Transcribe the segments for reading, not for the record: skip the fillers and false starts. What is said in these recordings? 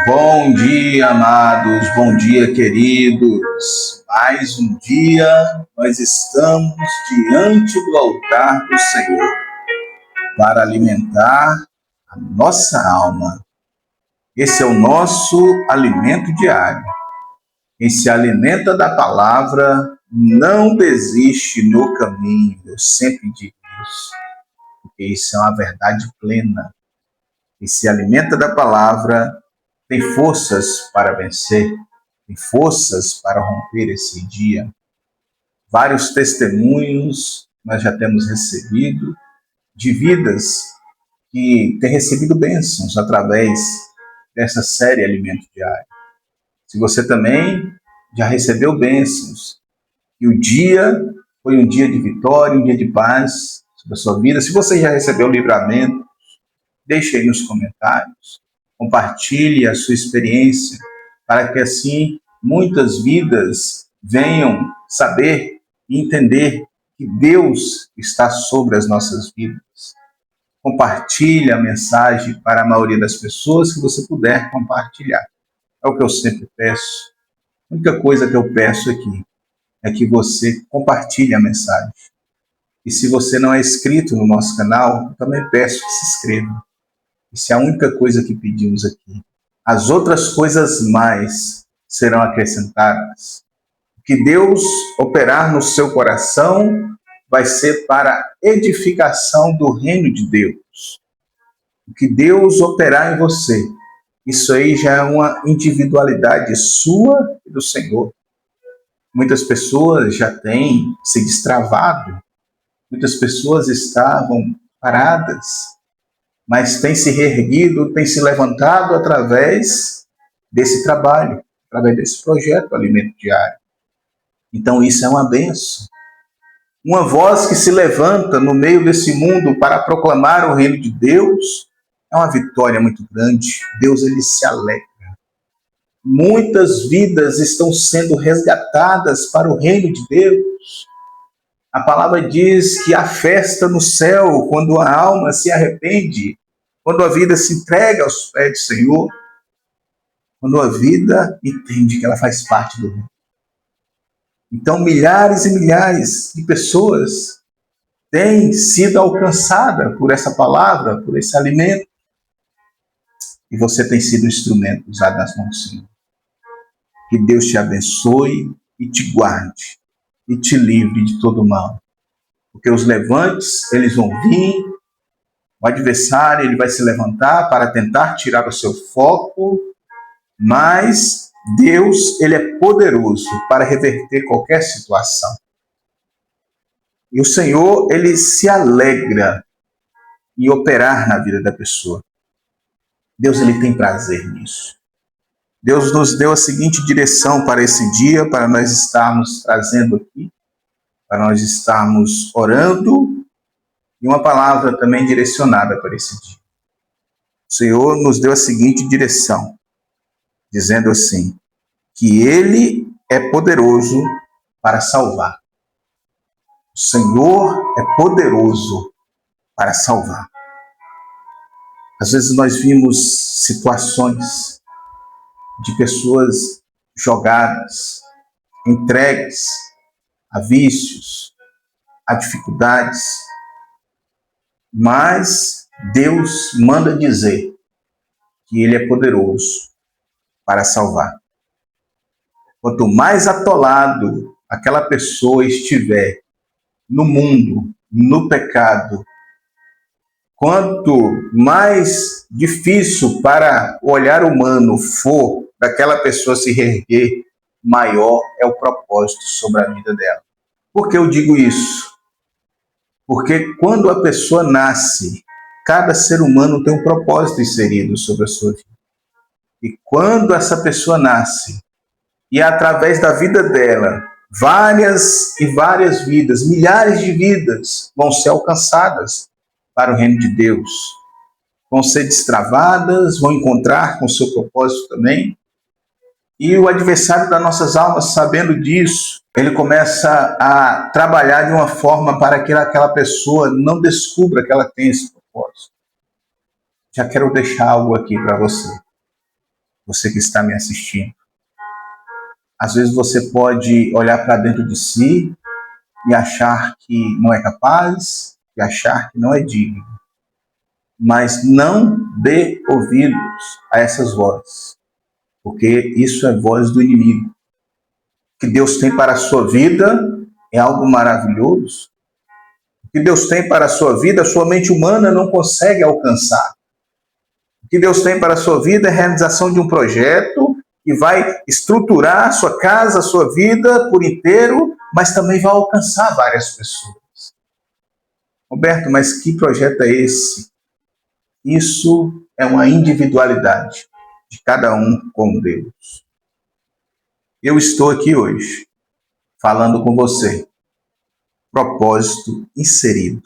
Bom dia, amados, bom dia, queridos. Mais um dia nós estamos diante do altar do Senhor para alimentar a nossa alma. Esse é o nosso alimento diário. Quem se alimenta da palavra não desiste no caminho. Eu sempre digo isso, porque isso é uma verdade plena. Quem se alimenta da palavra tem forças para vencer, tem forças para romper esse dia. Vários testemunhos nós já temos recebido de vidas que têm recebido bênçãos através dessa série Alimento Diário. Se você também já recebeu bênçãos e o dia foi um dia de vitória, um dia de paz sobre a sua vida, se você já recebeu livramento, deixe aí nos comentários. Compartilhe a sua experiência, para que assim muitas vidas venham saber e entender que Deus está sobre as nossas vidas. Compartilhe a mensagem para a maioria das pessoas que você puder compartilhar. É o que eu sempre peço. A única coisa que eu peço aqui é que você compartilhe a mensagem. E se você não é inscrito no nosso canal, eu também peço que se inscreva. Isso é a única coisa que pedimos aqui. As outras coisas mais serão acrescentadas. O que Deus operar no seu coração vai ser para edificação do reino de Deus. O que Deus operar em você, isso aí já é uma individualidade sua e do Senhor. Muitas pessoas já têm se destravado, muitas pessoas estavam paradas, mas tem se reerguido, tem se levantado através desse trabalho, através desse projeto Alimento Diário. Então isso é uma bênção. Uma voz que se levanta no meio desse mundo para proclamar o reino de Deus é uma vitória muito grande. Deus, ele se alegra. Muitas vidas estão sendo resgatadas para o reino de Deus. A palavra diz que há festa no céu quando a alma se arrepende, quando a vida se entrega aos pés do Senhor, quando a vida entende que ela faz parte do reino. Então, milhares e milhares de pessoas têm sido alcançadas por essa palavra, por esse alimento, e você tem sido um instrumento usado nas mãos do Senhor. Que Deus te abençoe e te guarde e te livre de todo mal. Porque os levantes, eles vão vir, o adversário, ele vai se levantar para tentar tirar o seu foco, mas Deus, ele é poderoso para reverter qualquer situação. E o Senhor, ele se alegra em operar na vida da pessoa. Deus, ele tem prazer nisso. Deus nos deu a seguinte direção para esse dia, para nós estarmos trazendo aqui, para nós estarmos orando, e uma palavra também direcionada para esse dia. O Senhor nos deu a seguinte direção, dizendo assim, que Ele é poderoso para salvar. O Senhor é poderoso para salvar. Às vezes nós vimos situações de pessoas jogadas, entregues a vícios, a dificuldades, mas Deus manda dizer que Ele é poderoso para salvar. Quanto mais atolado aquela pessoa estiver no mundo, no pecado, quanto mais difícil para o olhar humano for daquela pessoa se reerguer, maior é o propósito sobre a vida dela. Por que eu digo isso? Porque quando a pessoa nasce, cada ser humano tem um propósito inserido sobre a sua vida. E quando essa pessoa nasce, e através da vida dela, várias e várias vidas, milhares de vidas vão ser alcançadas para o reino de Deus. Vão ser destravadas, vão encontrar com o seu propósito também. E o adversário das nossas almas, sabendo disso, ele começa a trabalhar de uma forma para que aquela pessoa não descubra que ela tem esse propósito. Já quero deixar algo aqui para você. você que está me assistindo. Às vezes você pode olhar para dentro de si e achar que não é capaz, e achar que não é digno. Mas não dê ouvidos a essas vozes, porque isso é voz do inimigo. O que Deus tem para a sua vida é algo maravilhoso. O que Deus tem para a sua vida, a sua mente humana não consegue alcançar. O que Deus tem para a sua vida é a realização de um projeto que vai estruturar a sua casa, a sua vida por inteiro, mas também vai alcançar várias pessoas. Roberto, mas que projeto é esse? Isso é uma individualidade de cada um com Deus. Eu estou aqui hoje falando com você. Propósito inserido.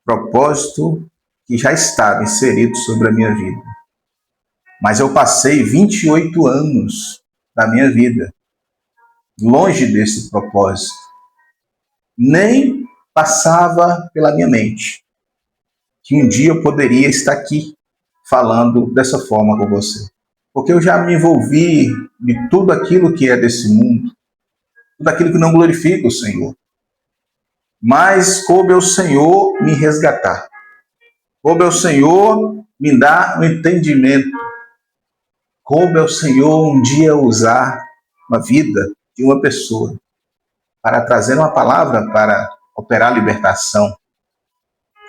Propósito que já estava inserido sobre a minha vida. Mas eu passei 28 anos da minha vida longe desse propósito. Nem passava pela minha mente que um dia eu poderia estar aqui falando dessa forma com você. Porque eu já me envolvi de tudo aquilo que é desse mundo, tudo aquilo que não glorifica o Senhor. Mas coube ao Senhor me resgatar. Coube ao Senhor me dar um entendimento. Coube ao Senhor um dia usar uma vida de uma pessoa para trazer uma palavra para operar libertação,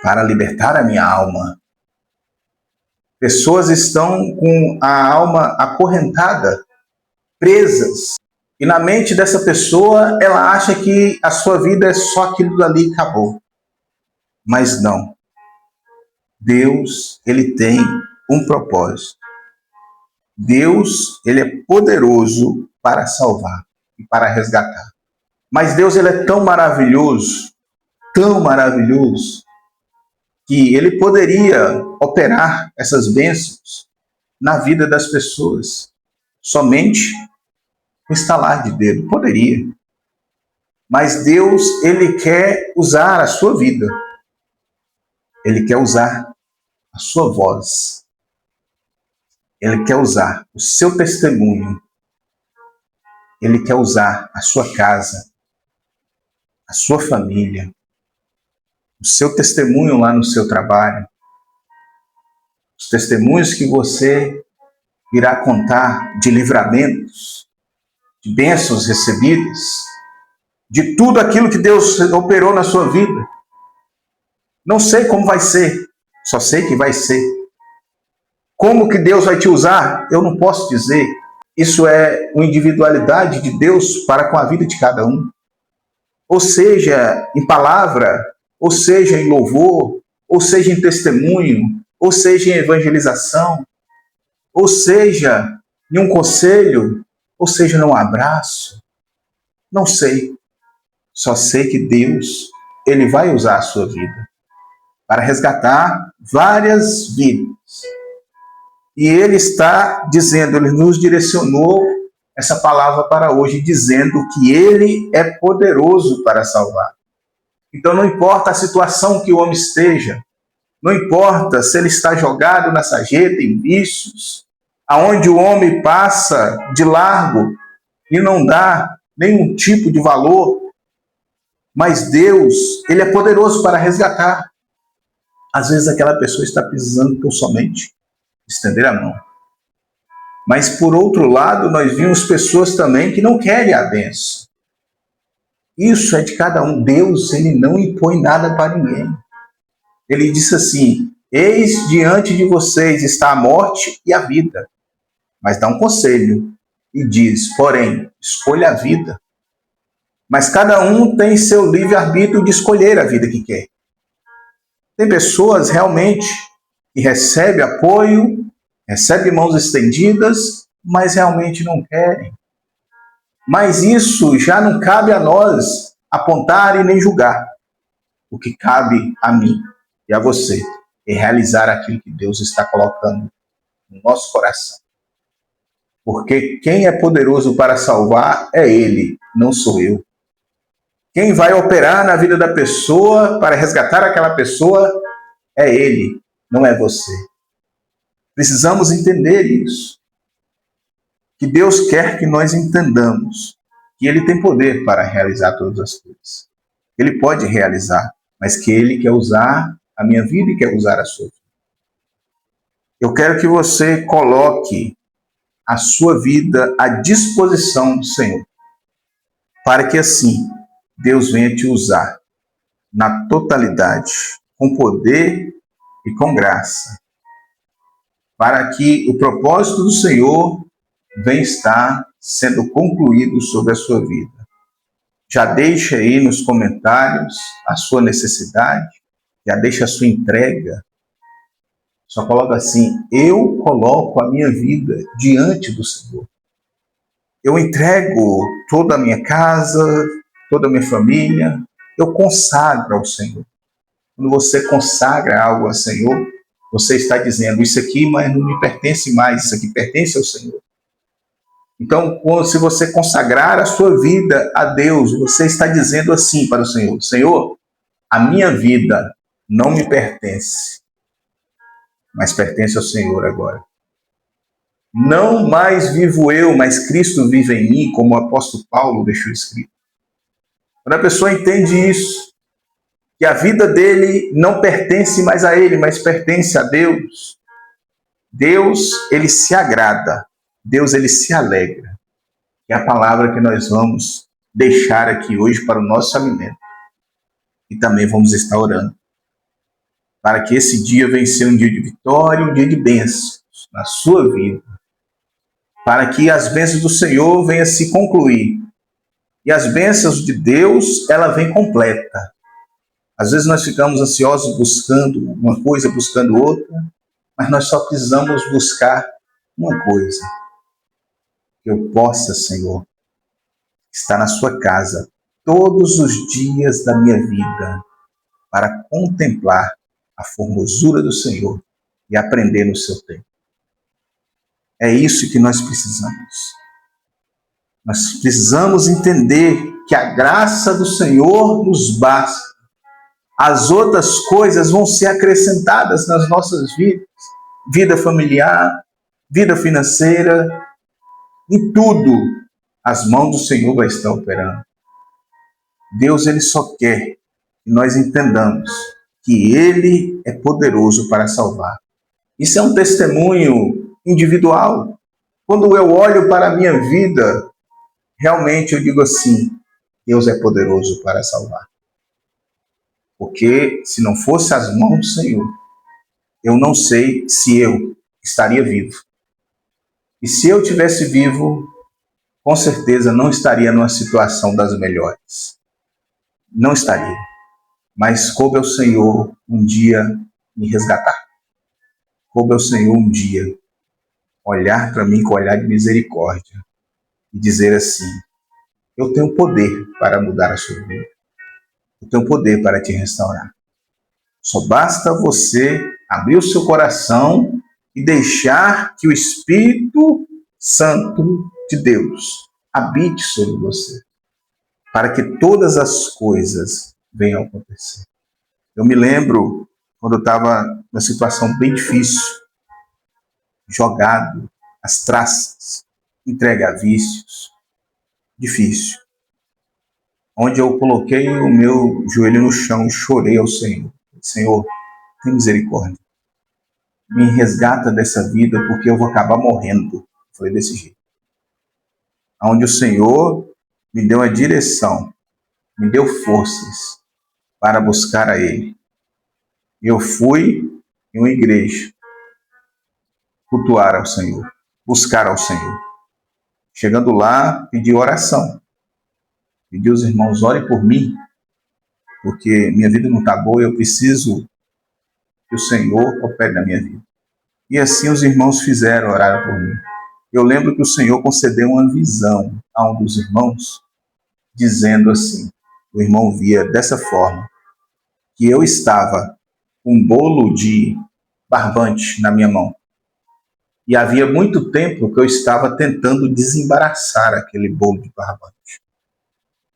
para libertar a minha alma. Pessoas estão com a alma acorrentada, presas. E na mente dessa pessoa, ela acha que a sua vida é só aquilo dali e acabou. Mas não. Deus, ele tem um propósito. Deus, ele é poderoso para salvar e para resgatar. Mas Deus, ele é tão maravilhoso, que ele poderia operar essas bênçãos na vida das pessoas somente com estalar de dedo. Poderia. Mas Deus, ele quer usar a sua vida. Ele quer usar a sua voz. Ele quer usar o seu testemunho. Ele quer usar a sua casa, a sua família, o seu testemunho lá no seu trabalho, os testemunhos que você irá contar de livramentos, de bênçãos recebidas, de tudo aquilo que Deus operou na sua vida. Não sei como vai ser, só sei que vai ser. Como que Deus vai te usar, eu não posso dizer. Isso é uma individualidade de Deus para com a vida de cada um. Ou seja, em palavra, ou seja, em louvor, ou seja, em testemunho, ou seja, em evangelização, ou seja, em um conselho, ou seja, num abraço. Não sei. Só sei que Deus, ele vai usar a sua vida para resgatar várias vidas. E ele está dizendo, ele nos direcionou essa palavra para hoje, dizendo que ele é poderoso para salvar. Então não importa a situação que o homem esteja, não importa se ele está jogado na sarjeta, em vícios, aonde o homem passa de largo e não dá nenhum tipo de valor, mas Deus, ele é poderoso para resgatar. Às vezes aquela pessoa está precisando tão somente estender a mão. Mas por outro lado, nós vimos pessoas também que não querem a bênção. Isso é de cada um. Deus, ele não impõe nada para ninguém. Ele disse assim, eis diante de vocês está a morte e a vida. Mas dá um conselho e diz, porém, escolha a vida. Mas cada um tem seu livre-arbítrio de escolher a vida que quer. Tem pessoas realmente que recebem apoio, recebem mãos estendidas, mas realmente não querem. Mas isso já não cabe a nós apontar e nem julgar. O que cabe a mim e a você é realizar aquilo que Deus está colocando no nosso coração. Porque quem é poderoso para salvar é Ele, não sou eu. Quem vai operar na vida da pessoa para resgatar aquela pessoa é Ele, não é você. Precisamos entender isso. que Deus quer que nós entendamos que Ele tem poder para realizar todas as coisas. Ele pode realizar, mas que Ele quer usar a minha vida e quer usar a sua vida. Eu quero que você coloque a sua vida à disposição do Senhor, para que assim Deus venha te usar na totalidade, com poder e com graça, para que o propósito do Senhor venha estar sendo concluído sobre a sua vida. Já deixa aí nos comentários a sua necessidade, já deixa a sua entrega. Só coloca assim: eu coloco a minha vida diante do Senhor. Eu entrego toda a minha casa, toda a minha família, eu consagro ao Senhor. Quando você consagra algo ao Senhor, você está dizendo: isso aqui mas não me pertence mais, isso aqui pertence ao Senhor. Então, se você consagrar a sua vida a Deus, você está dizendo assim para o Senhor: Senhor, a minha vida não me pertence, mas pertence ao Senhor agora. Não mais vivo eu, mas Cristo vive em mim, como o apóstolo Paulo deixou escrito. Quando a pessoa entende isso, que a vida dele não pertence mais a ele, mas pertence a Deus, Deus, ele se agrada, Deus, ele se alegra. É a palavra que nós vamos deixar aqui hoje para o nosso alimento. E também vamos estar orando, para que esse dia venha ser um dia de vitória, um dia de bênçãos na sua vida, para que as bênçãos do Senhor venham se concluir. E as bênçãos de Deus, ela vem completa. Às vezes nós ficamos ansiosos buscando uma coisa, buscando outra, mas nós só precisamos buscar uma coisa: que eu possa, Senhor, estar na sua casa todos os dias da minha vida para contemplar a formosura do Senhor e aprender no seu tempo. É isso que nós precisamos. Nós precisamos entender que a graça do Senhor nos basta. As outras coisas vão ser acrescentadas nas nossas vidas. Vida familiar, vida financeira, em tudo, as mãos do Senhor vai estar operando. Deus, ele só quer que nós entendamos que ele é poderoso para salvar. Isso é um testemunho individual. Quando eu olho para a minha vida, realmente eu digo assim: Deus é poderoso para salvar. Porque se não fosse as mãos do Senhor, eu não sei se eu estaria vivo. E se eu tivesse vivo, com certeza não estaria numa situação das melhores. Não estaria. Mas coube ao Senhor um dia me resgatar. Coube ao Senhor um dia olhar para mim com olhar de misericórdia e dizer assim: eu tenho poder para mudar a sua vida. Eu tenho poder para te restaurar. Só basta você abrir o seu coração e deixar que o Espírito Santo de Deus habite sobre você, para que todas as coisas venham a acontecer. Eu me lembro quando eu estava numa situação bem difícil, jogado às traças, entregue a vícios, difícil, onde eu coloquei o meu joelho no chão e chorei ao Senhor. Senhor, tem misericórdia. Me resgata dessa vida porque eu vou acabar morrendo. Foi desse jeito. Onde o Senhor me deu a direção, me deu forças para buscar a Ele. Eu fui em uma igreja cultuar ao Senhor, buscar ao Senhor. Chegando lá, pedi oração. Pedi aos irmãos: orem por mim, porque minha vida não está boa e eu preciso que o Senhor opere na minha vida. E assim os irmãos fizeram, oraram por mim. Eu lembro que o Senhor concedeu uma visão a um dos irmãos, dizendo assim: o irmão via dessa forma, que eu estava com um bolo de barbante na minha mão. E havia muito tempo que eu estava tentando desembaraçar aquele bolo de barbante.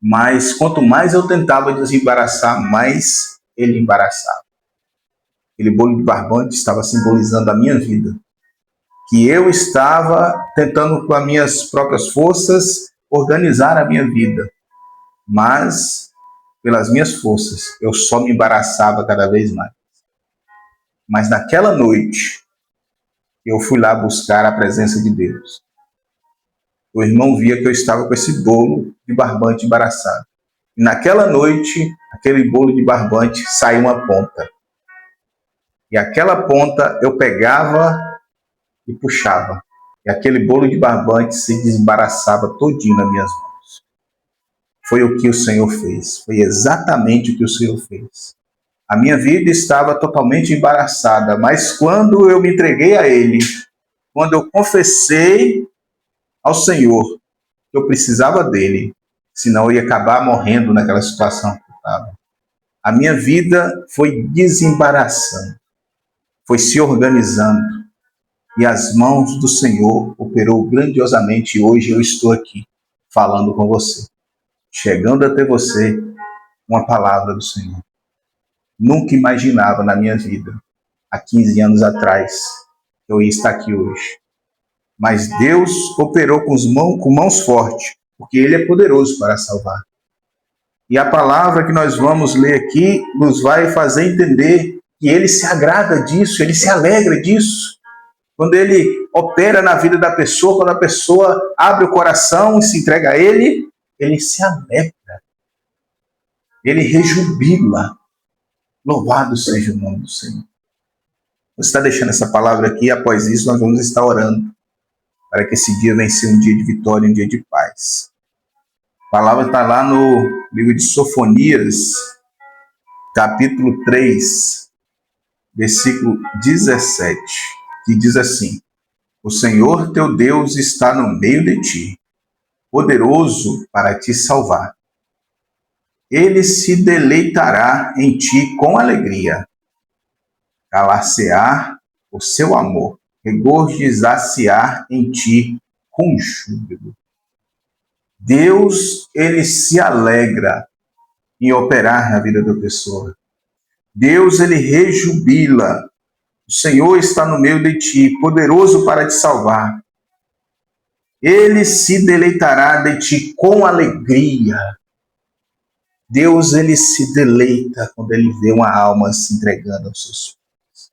Mas quanto mais eu tentava desembaraçar, mais ele embaraçava. Aquele bolo de barbante estava simbolizando a minha vida. que eu estava tentando com as minhas próprias forças organizar a minha vida, mas pelas minhas forças eu só me embaraçava cada vez mais. Mas naquela noite eu fui lá buscar a presença de Deus. O irmão via que eu estava com esse bolo de barbante embaraçado. E naquela noite, aquele bolo de barbante saiu uma ponta. E aquela ponta eu pegava e puxava. E aquele bolo de barbante se desembaraçava todinho nas minhas mãos. Foi o que o Senhor fez. Foi exatamente o que o Senhor fez. A minha vida estava totalmente embaraçada, mas quando eu me entreguei a Ele, quando eu confessei ao Senhor que eu precisava dele, senão eu ia acabar morrendo naquela situação que eu estava. A minha vida foi desembaraçando, foi se organizando, e as mãos do Senhor operou grandiosamente, e hoje eu estou aqui falando com você, chegando até você uma palavra do Senhor. Nunca imaginava na minha vida, há 15 anos atrás, que eu ia estar aqui hoje. Mas Deus operou com mãos fortes, porque Ele é poderoso para salvar. E a palavra que nós vamos ler aqui nos vai fazer entender que Ele se agrada disso, Ele se alegra disso. Quando Ele opera na vida da pessoa, quando a pessoa abre o coração e se entrega a Ele, Ele se alegra. Ele rejubila. Louvado seja o nome do Senhor. Você está deixando essa palavra aqui, após isso nós vamos estar orando, para que esse dia venha ser um dia de vitória, um dia de paz. A palavra está lá no livro de Sofonias, capítulo 3, versículo 17, que diz assim: o Senhor teu Deus está no meio de ti, poderoso para te salvar. Ele se deleitará em ti com alegria, calar-se-á o seu amor, regozijar-se-á em ti com júbilo. Deus, Ele se alegra em operar na vida da pessoa. Deus, Ele rejubila. O Senhor está no meio de ti, poderoso para te salvar. Ele se deleitará de ti com alegria. Deus, Ele se deleita quando Ele vê uma alma se entregando aos seus filhos.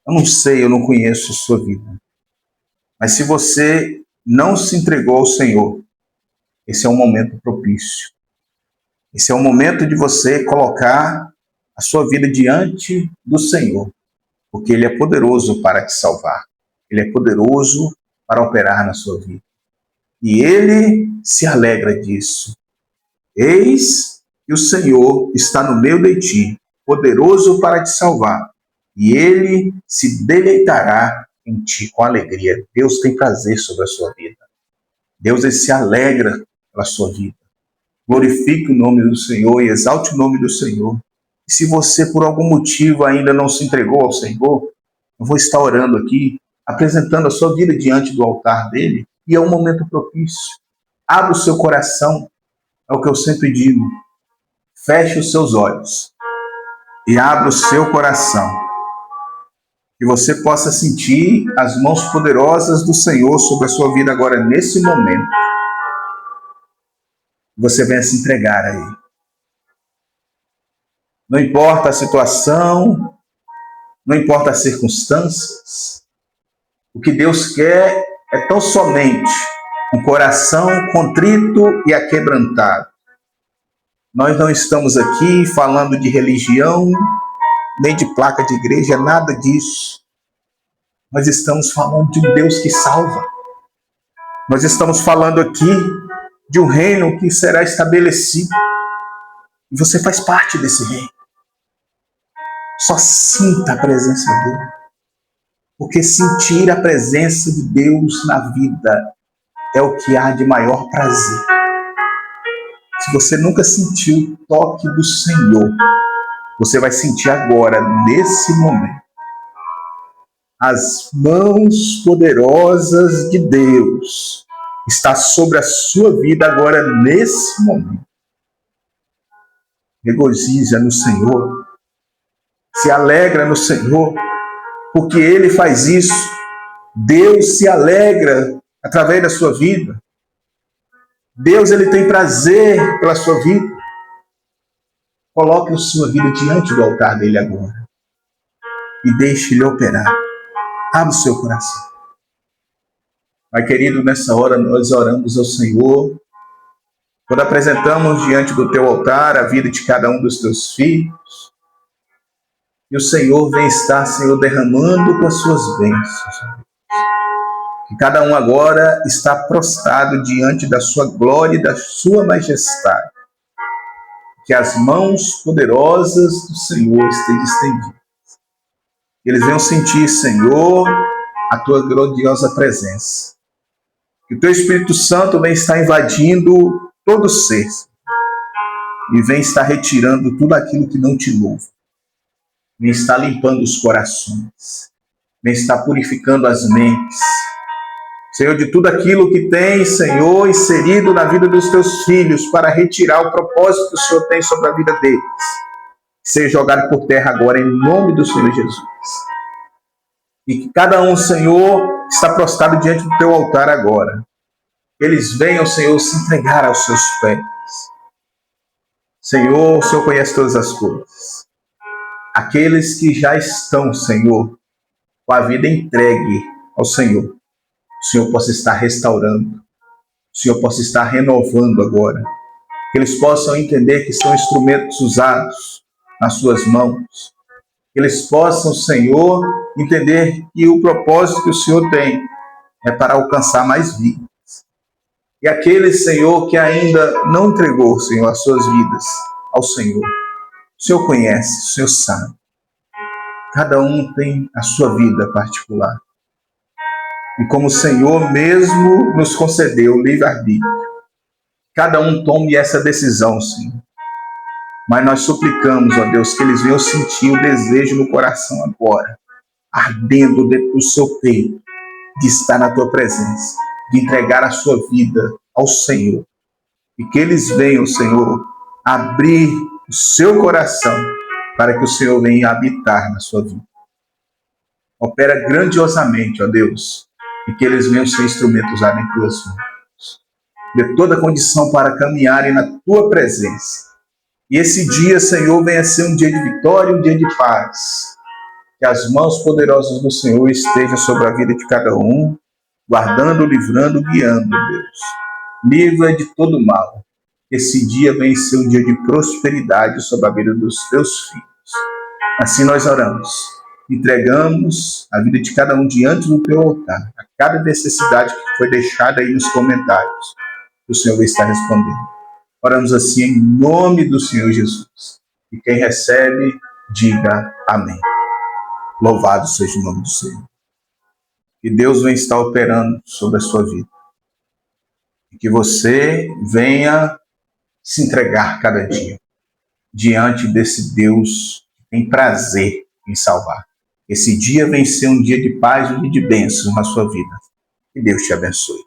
Eu não sei, eu não conheço a sua vida. Mas se você não se entregou ao Senhor, esse é um momento propício. Esse é o momento de você colocar a sua vida diante do Senhor, porque Ele é poderoso para te salvar. Ele é poderoso para operar na sua vida. E Ele se alegra disso. Eis que o Senhor está no meio de ti, poderoso para te salvar, e Ele se deleitará em ti com alegria. Deus tem prazer sobre a sua vida. Deus, Ele se alegra pela sua vida. Glorifique o nome do Senhor e exalte o nome do Senhor. E se você, por algum motivo, ainda não se entregou ao Senhor, eu vou estar orando aqui, apresentando a sua vida diante do altar dele, e é um momento propício. Abra o seu coração, é o que eu sempre digo. Feche os seus olhos e abra o seu coração, que você possa sentir as mãos poderosas do Senhor sobre a sua vida agora, nesse momento. Você venha se entregar a Ele. Não importa a situação, não importa as circunstâncias, o que Deus quer é tão somente um coração contrito e aquebrantado. Nós não estamos aqui falando de religião, nem de placa de igreja, nada disso. Nós estamos falando de um Deus que salva. Nós estamos falando aqui de um reino que será estabelecido. E você faz parte desse reino. Só sinta a presença dele. Porque sentir a presença de Deus na vida é o que há de maior prazer. Se você nunca sentiu o toque do Senhor, você vai sentir agora, nesse momento. As mãos poderosas de Deus está sobre a sua vida agora, nesse momento. Regozija no Senhor. Se alegra no Senhor, porque Ele faz isso Deus se alegra através da sua vida. Deus, ele tem prazer pela sua vida. Coloque a sua vida diante do altar dele agora e deixe ele operar. Abra o seu coração. Pai querido, nessa hora nós oramos ao Senhor, quando apresentamos diante do teu altar a vida de cada um dos teus filhos, e o Senhor vem estar, Senhor, derramando com as suas bênçãos. Que cada um agora está prostrado diante da sua glória e da sua majestade. Que as mãos poderosas do Senhor estejam estendidas. Que eles venham sentir, Senhor, a tua gloriosa presença. Que o teu Espírito Santo venha estar invadindo todo ser e venha estar retirando tudo aquilo que não te louva. Venha estar limpando os corações. Venha estar purificando as mentes. Senhor, de tudo aquilo que tem, Senhor, inserido na vida dos teus filhos para retirar o propósito que o Senhor tem sobre a vida deles. Seja jogado por terra agora em nome do Senhor Jesus. E que cada um, Senhor, está prostrado diante do teu altar agora. Que eles venham, Senhor, se entregar aos seus pés. Senhor, o Senhor conhece todas as coisas. Aqueles que já estão, Senhor, com a vida entregue ao Senhor, o Senhor possa estar restaurando, o Senhor possa estar renovando agora. Que eles possam entender que são instrumentos usados nas suas mãos. Que eles possam, Senhor, entender que o propósito que o Senhor tem é para alcançar mais vidas. E aqueles, Senhor, que ainda não entregou, Senhor, as suas vidas ao Senhor, o Senhor conhece, o Senhor sabe. Cada um tem a sua vida particular. E como o Senhor mesmo nos concedeu o livre-arbítrio, cada um tome essa decisão, Senhor. Mas nós suplicamos, ó Deus, que eles venham sentir o desejo no coração agora, ardendo dentro do seu peito, de estar na tua presença, de entregar a sua vida ao Senhor. E que eles venham, Senhor, abrir o seu coração para que o Senhor venha habitar na sua vida. Opera grandiosamente, ó Deus, e que eles venham ser instrumentos usados em tuas mãos. Dê toda a condição para caminharem na tua presença. E esse dia, Senhor, venha ser um dia de vitória, um dia de paz. Que as mãos poderosas do Senhor estejam sobre a vida de cada um, guardando, livrando, guiando, Deus. Livra de todo mal. Esse dia venha ser um dia de prosperidade sobre a vida dos teus filhos. Assim nós oramos. Entregamos a vida de cada um diante do teu altar, a cada necessidade que foi deixada aí nos comentários, que o Senhor vai estar respondendo. Oramos assim em nome do Senhor Jesus. E quem recebe, diga amém. Louvado seja o nome do Senhor. Que Deus venha estar operando sobre a sua vida. E que você venha se entregar cada dia diante desse Deus que tem prazer em salvar. Esse dia vem ser um dia de paz, um dia de bênçãos na sua vida. Que Deus te abençoe.